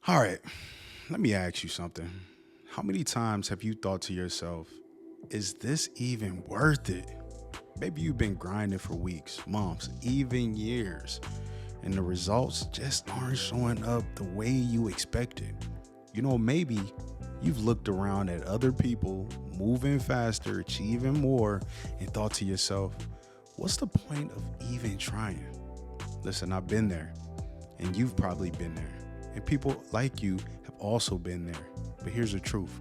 All right, let me ask you something. How many times have you thought to yourself, is this even worth it? Maybe you've been grinding for weeks, months, even years, and the results just aren't showing up the way you expected. Maybe you've looked around at other people moving faster, achieving more, and thought to yourself, what's the point of even trying? Listen, I've been there, and you've probably been there. And people like you have also been there. But here's the truth: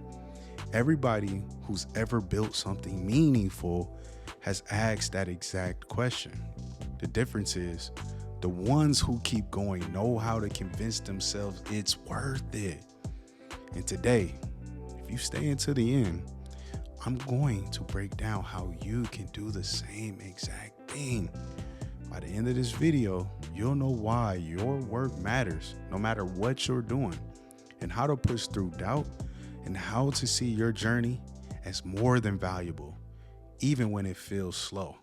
everybody who's ever built something meaningful has asked that exact question. The difference is the ones who keep going know how to convince themselves it's worth it. And today, if you stay until the end, I'm going to break down how you can do the same exact thing. By the end of this video, you'll know why your work matters no matter what you're doing, and how to push through doubt, and how to see your journey as more than valuable, even when it feels slow.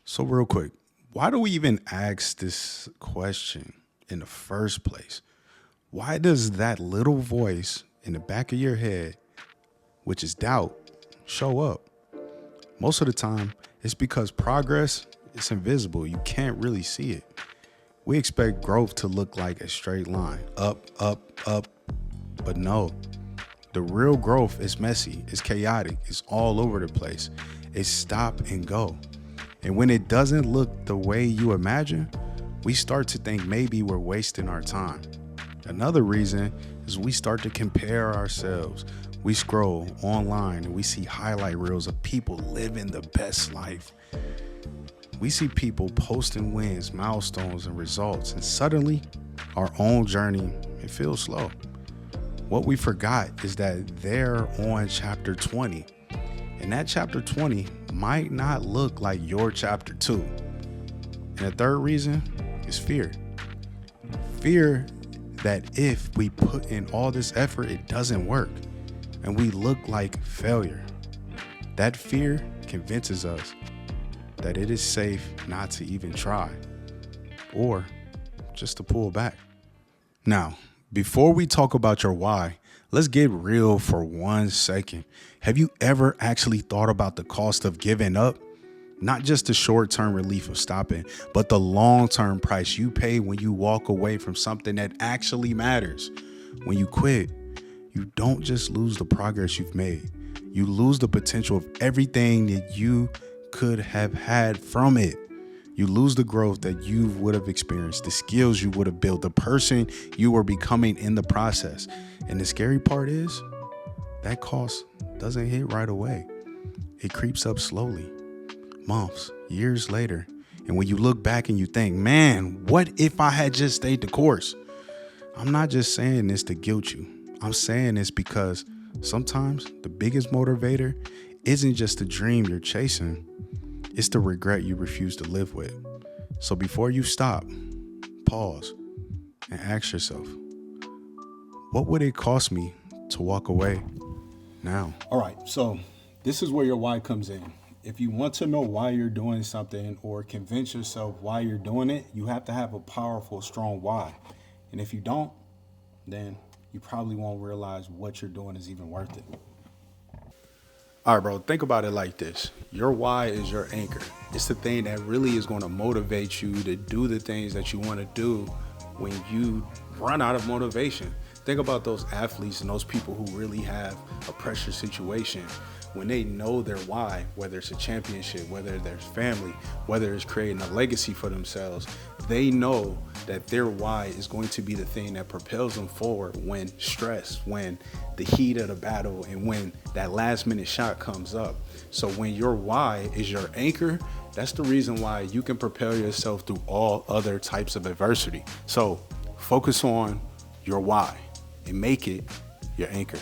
So real quick, why do we even ask this question in the first place? Why does that little voice in the back of your head, which is doubt, show up? Most of the time, it's because progress is invisible. You can't really see it. We expect growth to look like a straight line, up, up, up. But no, the real growth is messy, it's chaotic, it's all over the place. It's stop and go. And when it doesn't look the way you imagine, we start to think maybe we're wasting our time. Another reason is we start to compare ourselves. We scroll online and we see highlight reels of people living the best life. We see people posting wins, milestones, and results, and suddenly our own journey, it feels slow. What we forgot is that they're on chapter 20, and that chapter 20 might not look like your chapter 2. And the third reason is fear. Fear that if we put in all this effort, it doesn't work, and we look like failure. That fear convinces us that it is safe not to even try, or just to pull back. Now, before we talk about your why, let's get real for 1 second. Have you ever actually thought about the cost of giving up? Not just the short-term relief of stopping, but the long-term price you pay when you walk away from something that actually matters. When you quit, you don't just lose the progress you've made. You lose the potential of everything that you could have had from it. You lose the growth that you would have experienced, the skills you would have built, the person you were becoming in the process. And the scary part is that cost doesn't hit right away. It creeps up slowly, months, years later. And when you look back and you think, man, what if I had just stayed the course? I'm not just saying this to guilt you. I'm saying this because sometimes the biggest motivator isn't just the dream you're chasing, it's the regret you refuse to live with. So before you stop, pause and ask yourself, what would it cost me to walk away now? All right, so this is where your why comes in. If you want to know why you're doing something or convince yourself why you're doing it, you have to have a powerful, strong why. And if you don't, then you probably won't realize what you're doing is even worth it. All right, bro, think about it like this. Your why is your anchor. It's the thing that really is going to motivate you to do the things that you want to do when you run out of motivation. Think about those athletes and those people who really have a pressure situation. When they know their why, whether it's a championship, whether there's family, whether it's creating a legacy for themselves, they know that their why is going to be the thing that propels them forward when stressed, when the heat of the battle, and when that last minute shot comes up. So when your why is your anchor, that's the reason why you can propel yourself through all other types of adversity. So focus on your why and make it your anchor.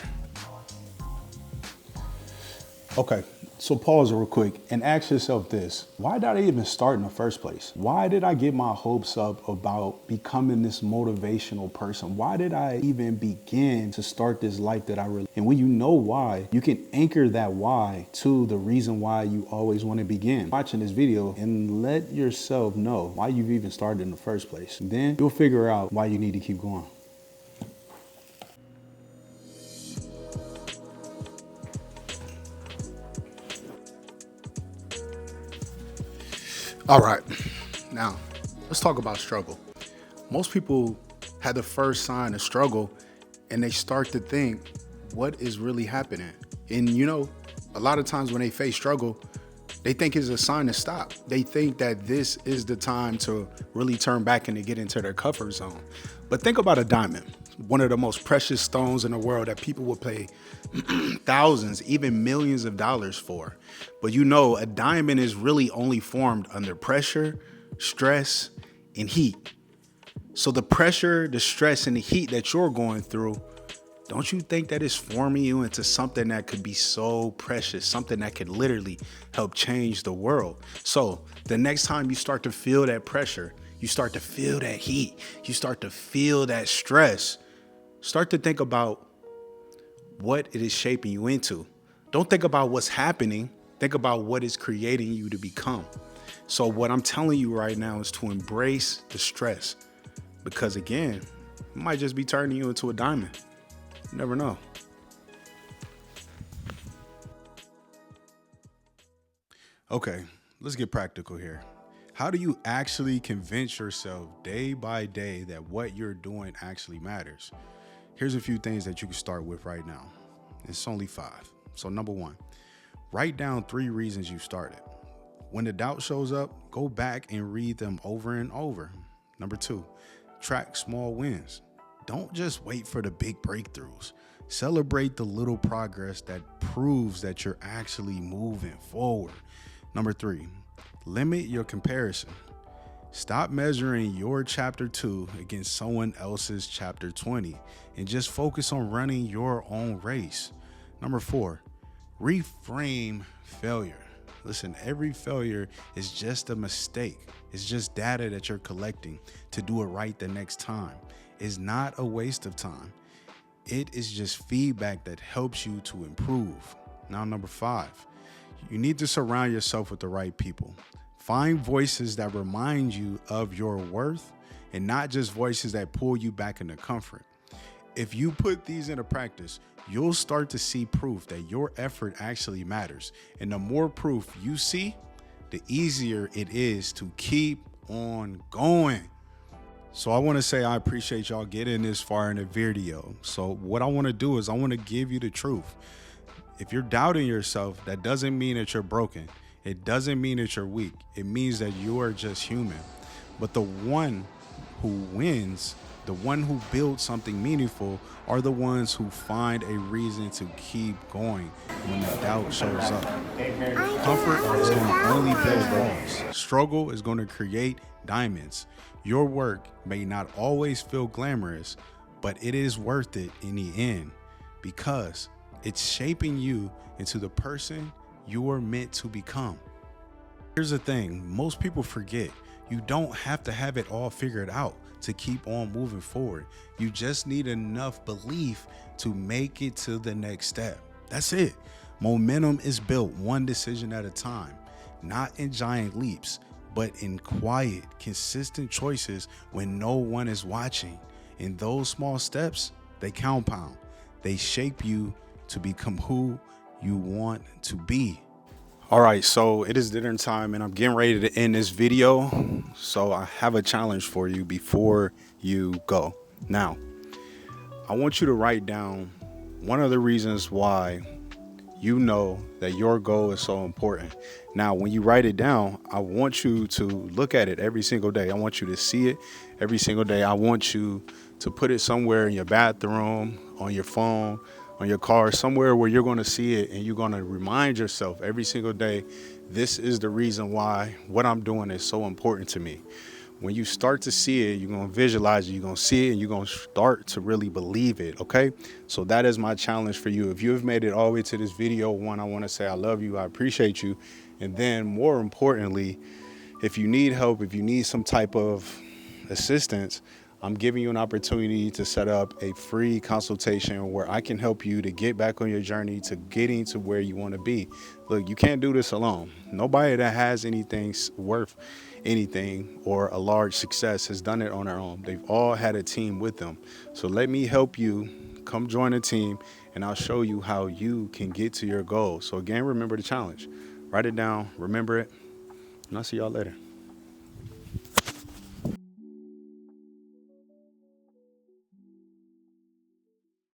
Okay, so pause real quick and ask yourself this. Why did I even start in the first place? Why did I get my hopes up about becoming this motivational person? Why did I even begin to start this life that I really... And when you know why, you can anchor that why to the reason why you always want to begin. Watching this video and let yourself know why you've even started in the first place. Then you'll figure out why you need to keep going. All right, now let's talk about struggle. Most people had the first sign of struggle and they start to think, what is really happening? And a lot of times when they face struggle, they think it's a sign to stop. They think that this is the time to really turn back and to get into their comfort zone. But think about a diamond, one of the most precious stones in the world that people will pay thousands, even millions of dollars for. But a diamond is really only formed under pressure, stress, and heat. So the pressure, the stress, and the heat that you're going through, don't you think that is forming you into something that could be so precious, something that could literally help change the world? So the next time you start to feel that pressure, you start to feel that heat, you start to feel that stress, start to think about what it is shaping you into. Don't think about what's happening. Think about what is creating you to become. So what I'm telling you right now is to embrace the stress, because again, it might just be turning you into a diamond. You never know. Okay, let's get practical here. How do you actually convince yourself day by day that what you're doing actually matters? Here's a few things that you can start with right now. It's only 5. So number 1, write down 3 reasons you started. When the doubt shows up, go back and read them over and over. Number 2, track small wins. Don't just wait for the big breakthroughs. Celebrate the little progress that proves that you're actually moving forward. Number 3, limit your comparison. Stop measuring your chapter 2 against someone else's chapter 20 and just focus on running your own race. Number 4, reframe failure. Listen, every failure is just a mistake. It's just data that you're collecting to do it right the next time. It's not a waste of time. It is just feedback that helps you to improve. Now, number 5, you need to surround yourself with the right people. Find voices that remind you of your worth and not just voices that pull you back into comfort. If you put these into practice, you'll start to see proof that your effort actually matters. And the more proof you see, the easier it is to keep on going. So I want to say I appreciate y'all getting this far in the video. So what I want to do is I want to give you the truth. If you're doubting yourself, that doesn't mean that you're broken. It doesn't mean that you're weak. It means that you are just human. But the one who wins, the one who builds something meaningful, are the ones who find a reason to keep going when the doubt shows up. Comfort is going to only build walls. Struggle is going to create diamonds. Your work may not always feel glamorous, but it is worth it in the end because it's shaping you into the person you are meant to become. Here's the thing, most people forget you don't have to have it all figured out to keep on moving forward. You just need enough belief to make it to the next step. That's it. Momentum is built one decision at a time, not in giant leaps, but in quiet, consistent choices when no one is watching. And those small steps, they compound. They shape you to become who you want to be. All right, so it is dinner time and I'm getting ready to end this video. So I have a challenge for you before you go. Now, I want you to write down one of the reasons why you know that your goal is so important. Now, when you write it down, I want you to look at it every single day. I want you to see it every single day. I want you to put it somewhere in your bathroom, on your phone, on your car, somewhere where you're going to see it and you're going to remind yourself every single day, this is the reason why what I'm doing is so important to me. When you start to see it, you're going to visualize it, you're going to see it, and you're going to start to really believe it, okay? So that is my challenge for you. If you have made it all the way to this video, one, I want to say I love you, I appreciate you. And then more importantly, if you need help, if you need some type of assistance, I'm giving you an opportunity to set up a free consultation where I can help you to get back on your journey to getting to where you want to be. Look, you can't do this alone. Nobody that has anything worth anything or a large success has done it on their own. They've all had a team with them. So let me help you. Come join a team and I'll show you how you can get to your goal. So again, remember the challenge. Write it down, remember it, and I'll see y'all later.